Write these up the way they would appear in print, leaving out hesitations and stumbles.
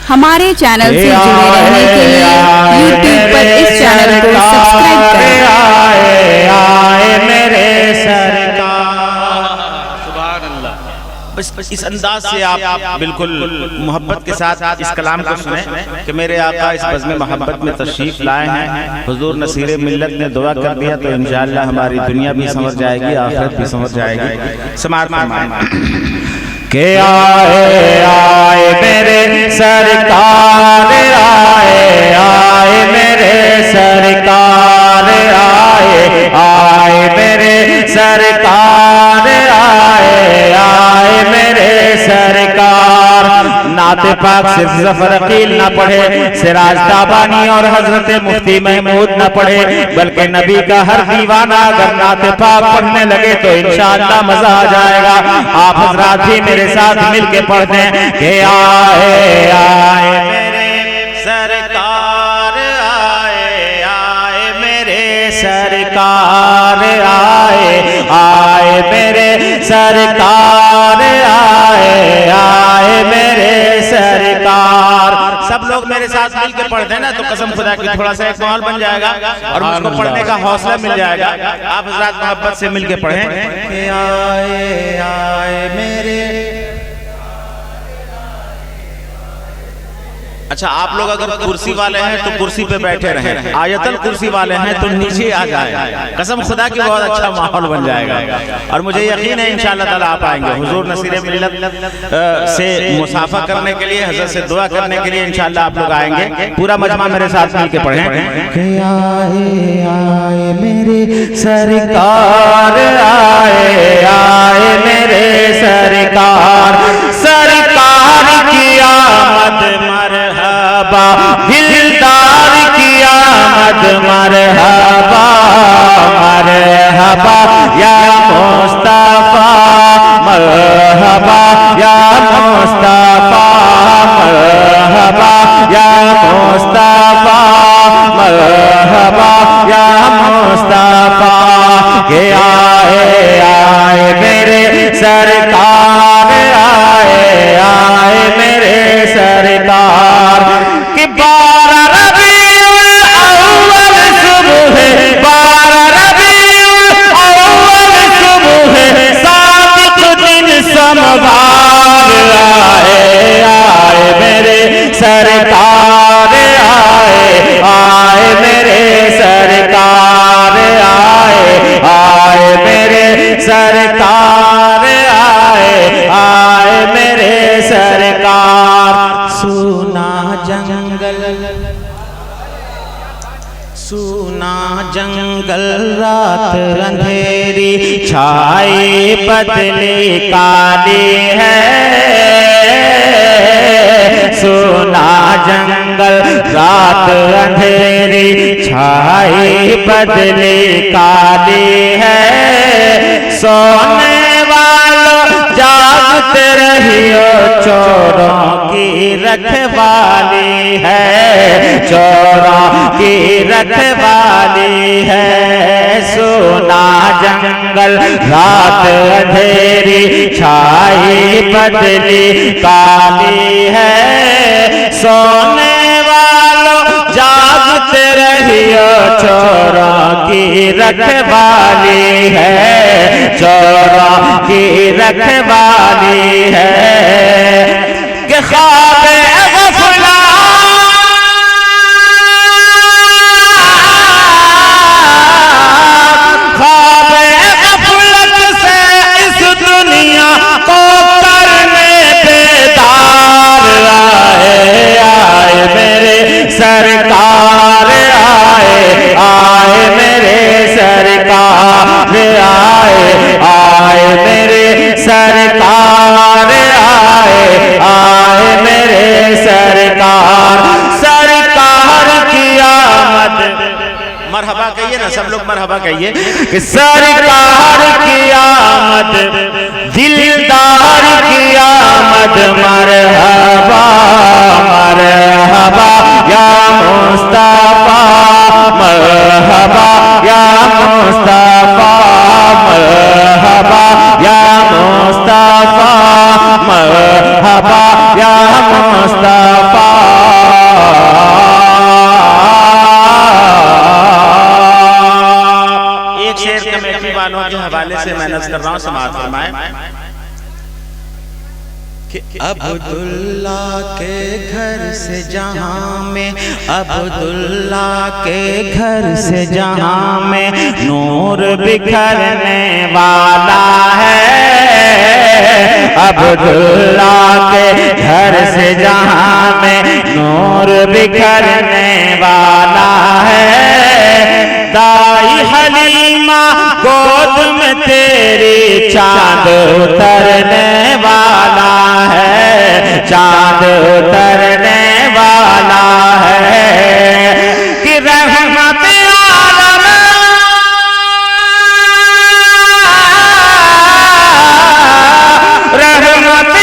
हमारे चैनल से जुड़े रहने के लिए YouTube पर इस चैनल को सब्सक्राइब करें। आए मेरे सरकार, सुभान अल्लाह। बस इस अंदाज से आप बिल्कुल मोहब्बत के साथ इस कलाम को सुने कि मेरे आका इस बज़्म मोहब्बत में तशरीफ लाए हैं। हुजूर नसीरे मिल्लत ने दुआ कर दिया तो इंशाअल्लाह हमारी दुनिया भी संवर जाएगी, आखिरत भी संवर जाएगी। समाअत फरमाएं के आए मेरे सरकार, आए मेरे सरकार, आए मेरे सरकार, आए मेरे सरकार। नाते पाक सिर्फ ज़फ़र अकील न पढ़े, सिराज ताबानी और हजरत मुफ्ती महमूद न पढ़े, बल्कि नबी का हर दीवाना अगर नाते पाक पढ़ने लगे तो इंशाअल्लाह मजा आ जाएगा। आप हजरात भी मेरे साथ मिलके पढ़ दें कि आए मेरे सरकार, आए मेरे सरकार, आए मेरे सरकार, आए मेरे सरकार। सब लोग मेरे साथ मिलके पढ़ दें ना तो कसम खुदा की थोड़ा सा एक माहौल बन जाएगा और मुझको पढ़ने का हौसला मिल जाएगा। आप हजरात मोहब्बत से मिलके पढ़ें। आए मेरे। अच्छा, आप लोग अगर कुर्सी वाले हैं तो कुर्सी पे बैठे रहें, आयतल कुर्सी वाले हैं तो नीचे आ जाए। कसम खुदा की बहुत अच्छा माहौल बन जाएगा और मुझे यकीन है इंशाअल्लाह ताला आप आएंगे। हुजूर नसीरे मिल्लत से मुसाफा करने के लिए, हज़रत से दुआ करने के लिए इंशाअल्लाह आप लोग आएंगे। पूरा मजमा मेरे साथ मिलके पढ़ें। आए मेरे सरकार, आए मेरे सरकार, सरकार की आमद मरहबा, दिलदार की आमद मरहबा, मरहबा या मुस्तफा, मरहबा या मुस्तफा, मरहबा या मुस्तफा, मरहबा या मुस्तफा। के आए मेरे सरकार, आए मेरे सरकार। कि 12 रबीउल अव्वल सुबह, 12 रबीउल अव्वल सुबह, सादिक दिन समवार, आए मेरे सरकार, आए मेरे सरकार, आए मेरे सरकार, आए मेरे सरकार। सुना जंगल, सुना जंगल, रात अंधेरी, छाए बदले काले है। सुना जंगल, रात अंधेरी, छाए बदले काले है। सोने वालों जागते रहियो, चोरों की रखवाली है, चोरों की रखवाली है। सोना जंगल, रात अंधेरी, छाई बदली काली है। सोने वालों जागते रहियो, चोरों की रखवाली है, चोरों की रखवाली है। कि ख्वाब गफला, ख्वाब गफलत से इस दुनिया को करने बेदार, आए मेरे सरकार, आए मेरे सरकार, आए मेरे सरकार, आए मेरे सरकार। सरकार की आमद, मरहबा कहिए ना सब लोग, मरहबा कहिए कि सरकार की आमद, दिलदार की आमद, मरहबा, मरहबा या मुस्तफा, मरहबा या मुस्तफा, मरहबा या मुस्तफा, मरहबा या मुस्तफा। हूँ, समाज फरमाए कि अब्दुल्ला के घर से जहां में, अब्दुल्ला के घर से जहां में नूर बिखरने वाला है। अब्दुल्ला के घर से जहां में नूर बिखरने वाला है। दाई हलीमा गोद में तेरी चांद उतरने वाला है, चांद उतरने वाला है कि रहमत आलम, रहमत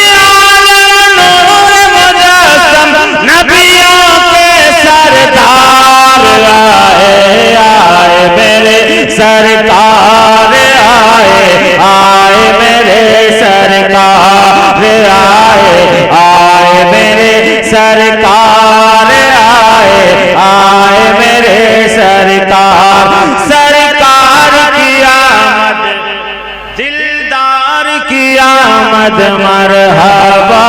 आलम नूर मुजस्सम नबियों के सरदार आए, आए मेरे सरकार आए, आए मेरे सरकार आए, आए मेरे सरकार आए, आए मेरे सरकार। सरकार की आमद, दिलदार की आमद, मरहबा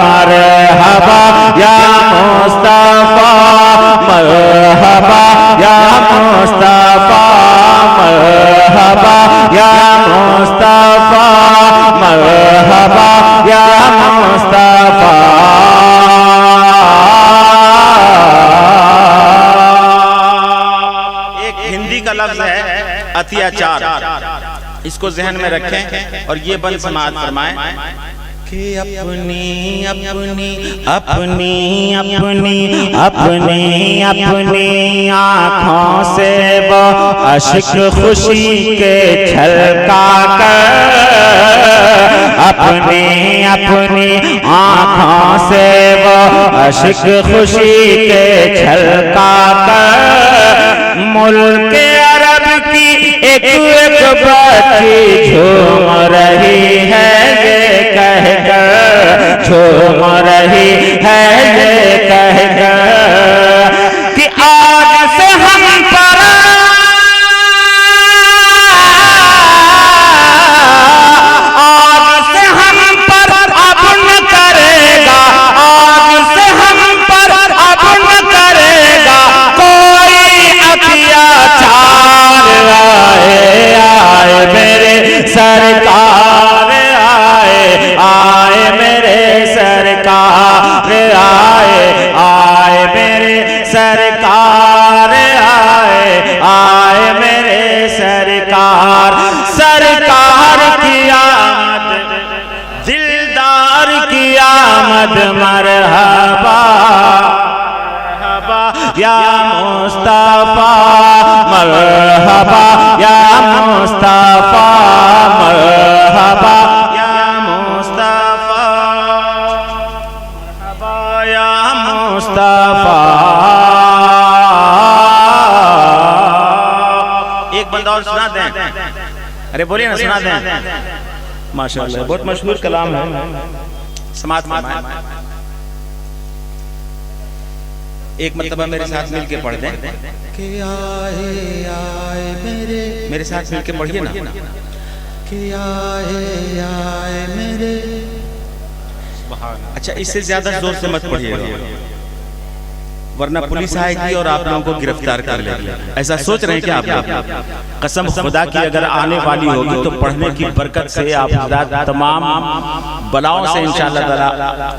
मरहबा या मुस्तफा, मरहबा या मुस्तफा, मरहबा या मुस्तफा, मरहबा या मुस्तफा। एक हिंदी का लफ्ज है अत्याचार, इसको जहन में रखें और ये बंद समाज फरमाएं कि अपनी अपनी अपनी अपनी अपनी अपनी आँखों से वो अश्क खुशी के छलका कर, अपनी अपनी आँखों से वो अश्क खुशी के छलका कर मुल्क अरब की एक एक बच्ची झूम रही है ये कहकर, झूम रही है ये कहकर कि आज से हम पर, आज से हम पर अब न करेगा, आज से हम पर अब न करेगा कोई अत्याचार। आए आए मेरे सरकार आए, आए मेरे सरकार आए, आए मेरे सरकार आए, आए मेरे सरकार। सरकार की आमद, दिलदार की आमद, मरहबा या मुस्तफा, मरहबा या मुस्तफा, मरहबा या मुस्तफा, मरहबा या मुस्तफा। एक बंदा और सुना दें, अरे बोलिए ना, सुना दें। माशाअल्लाह, बहुत मशहूर कलाम है, समाज में एक मर्तबा मेरे साथ मिलके पढ़ दें कि आए आए मेरे साथ मिलके पढ़िए ना कि आए आए मेरे। अच्छा, इससे ज्यादा जोर से मत पढ़िएगा वरना पुलिस आएगी और आप लोगों को गिरफ्तार कर लेगी। ऐसा सोच रहे हैं क्या आप लोग? कसम खुदा की अगर आने वाली होगी तो पढ़ने की बरकत से आप तमाम बलाओं से इंशाअल्लाह ताला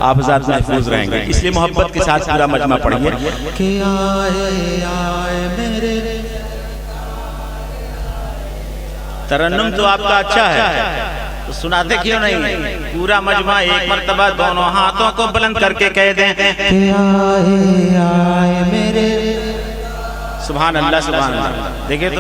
आप महफूज रहेंगे। इसलिए मोहब्बत के साथ पूरा मजमा पढ़िए कि आए आए मेरे। तरन्नुम तो आपका अच्छा है, तो सुनाते क्यों नहीं? पूरा मजमा एक मर्तबा दोनों हाथों को बुलंद करके कह दें कि आए आए मेरे। सुभान अल्लाह, सुभान अल्लाह। देखिए तो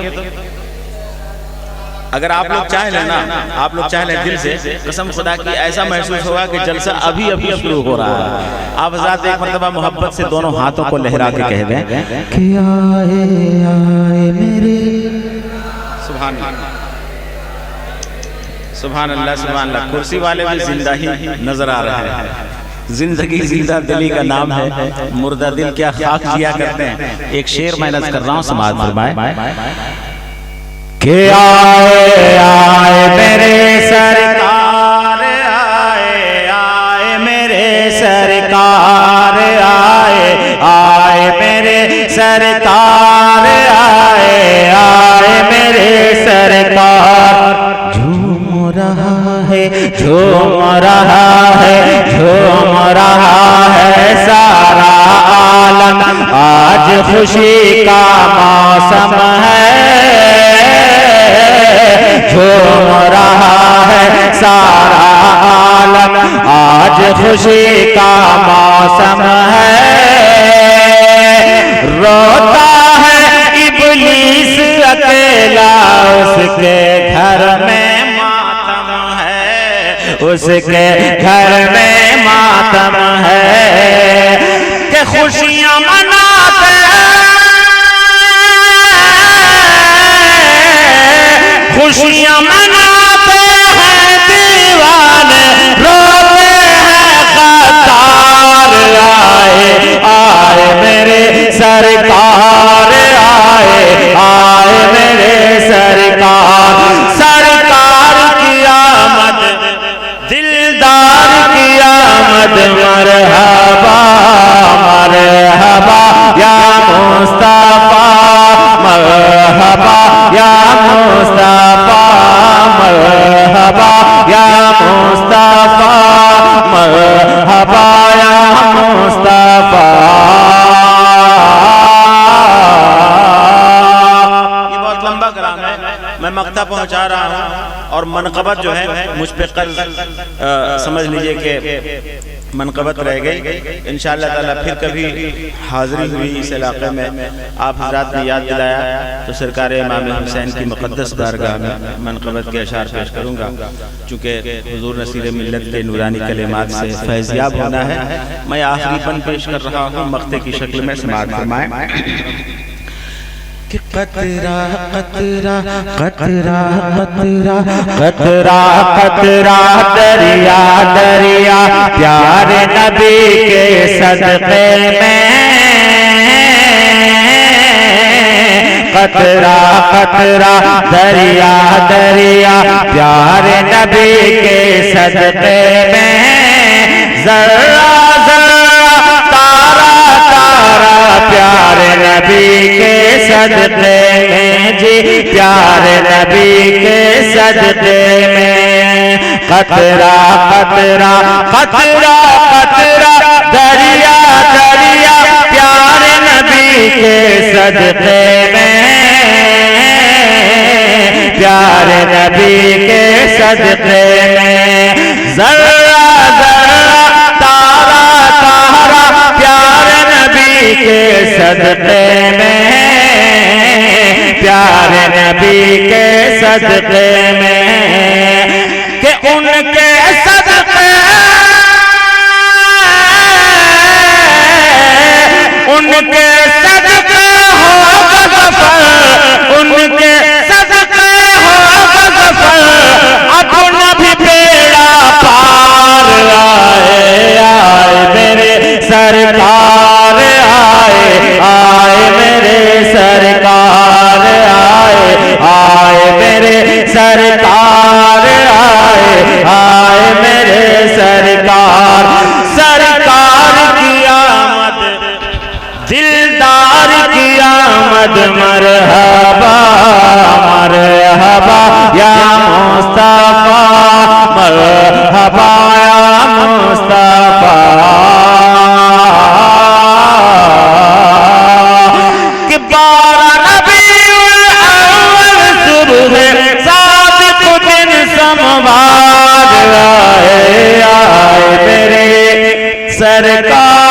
अगर आप लोग चाह लें ना, आप लोग चाह लें दिल से, कसम खुदा की ऐसा महसूस होगा कि जलसा अभी अभी शुरू हो रहा है। आप हज़रात एक मर्तबा मोहब्बत से दोनों हाथों को लहरा के कह दें कि आए आए मेरे। सुभान अल्लाह, सुभान अल्लाह, सुभान अल्लाह। कुर्सी वाले भी जिंदा ही नजर आ रहे हैं। जिंदगी जिंदा दिली का नाम है, मुर्दा दिल क्या खाक जिया करते हैं। एक शेर मैं नज़र कर रहा हूँ, समाज फरमाए कि आए आए मेरे सरकार, आए आए मेरे सरकार, आए आए मेरे सरकार, आए आए मेरे सरकार। झूम रहा है, झूम रहा है, झूम रहा है सारा आलम, आज खुशी का मौसम है। झूम रहा है सारा आलम, आज खुशी का मौसम है। रोता है इब्लीस अकेला, उसके घर में मातम है, उसके घर में मातम है। कि खुशियां मनाते खुशियां मनाते हैं दीवाने, रोते हैं ख़तार। आए आए मेरे सरकार, आए आए मेरे सरकार। सरकार की आमद, दिलदार की आमद, मरहबा मरहबा या मुस्तफा, मरहबा या मुस्तफा, मरहबा या मुस्तफा, मरहबा या मुस्तफा। ये बहुत लंबा कलाम है, मैं मक्ता पहुंचा रहा हूँ। और मनक़बत जो है मुझ पे कल समझ लीजिए कि मनक़बत रह गई। इंशाअल्लाह ताला फिर कभी हाज़िरी हुई इस इलाक़े में, आप हज़रात ने याद दिलाया तो सरकार इमाम हुसैन की मुक़द्दस बारगाह में मनक़बत के अशार पेश करूँगा। चूँकि हुज़ूर नसीर मिल्लत के नूरानी कलिमात से फैज़याब होना है, मैं आखिरी पन पेश कर रहा हूँ मक्ते की शक्ल में, समाअत फरमाएं। कि कतरा कतरा कतरा कतरा कतरा कतरा दरिया दरिया, प्यारे नबी के सदक़े में। कतरा कतरा दरिया दरिया, प्यारे नबी के सदक़े में। ज़र्रा ज़र्रा तारा तारा, प्यारे नबी के सदक़े में जी, प्यारे नबी के सदक़े में। कतरा कतरा कतरा कतरा दरिया दरिया, प्यारे नबी के सदक़े में, प्यारे नबी के सदक़े में। ज़र्रा ज़र्रा तारा तारा, प्यारे नबी के सदक़े में, प्यारे नबी के सदक़े में। कि उनके सदक़े, उनके सदक़े होगा ज़फ़र, उनके सदक़े होगा ज़फ़र, अपना भी बेड़ा पार। आए आए मेरे सरकार, आए आए मेरे सरकार, आए आए मेरे सरकार, आए आए मेरे सरकार। सरकार की आमद, दिलदार की आमद, मरहबा मरहबा या मुस्तफा, मरहबा या मुस्तफा। कि 12 रबीउल अव्वल सुबह सादिक़ दिन सोमवार, आए आए मेरे सरकार।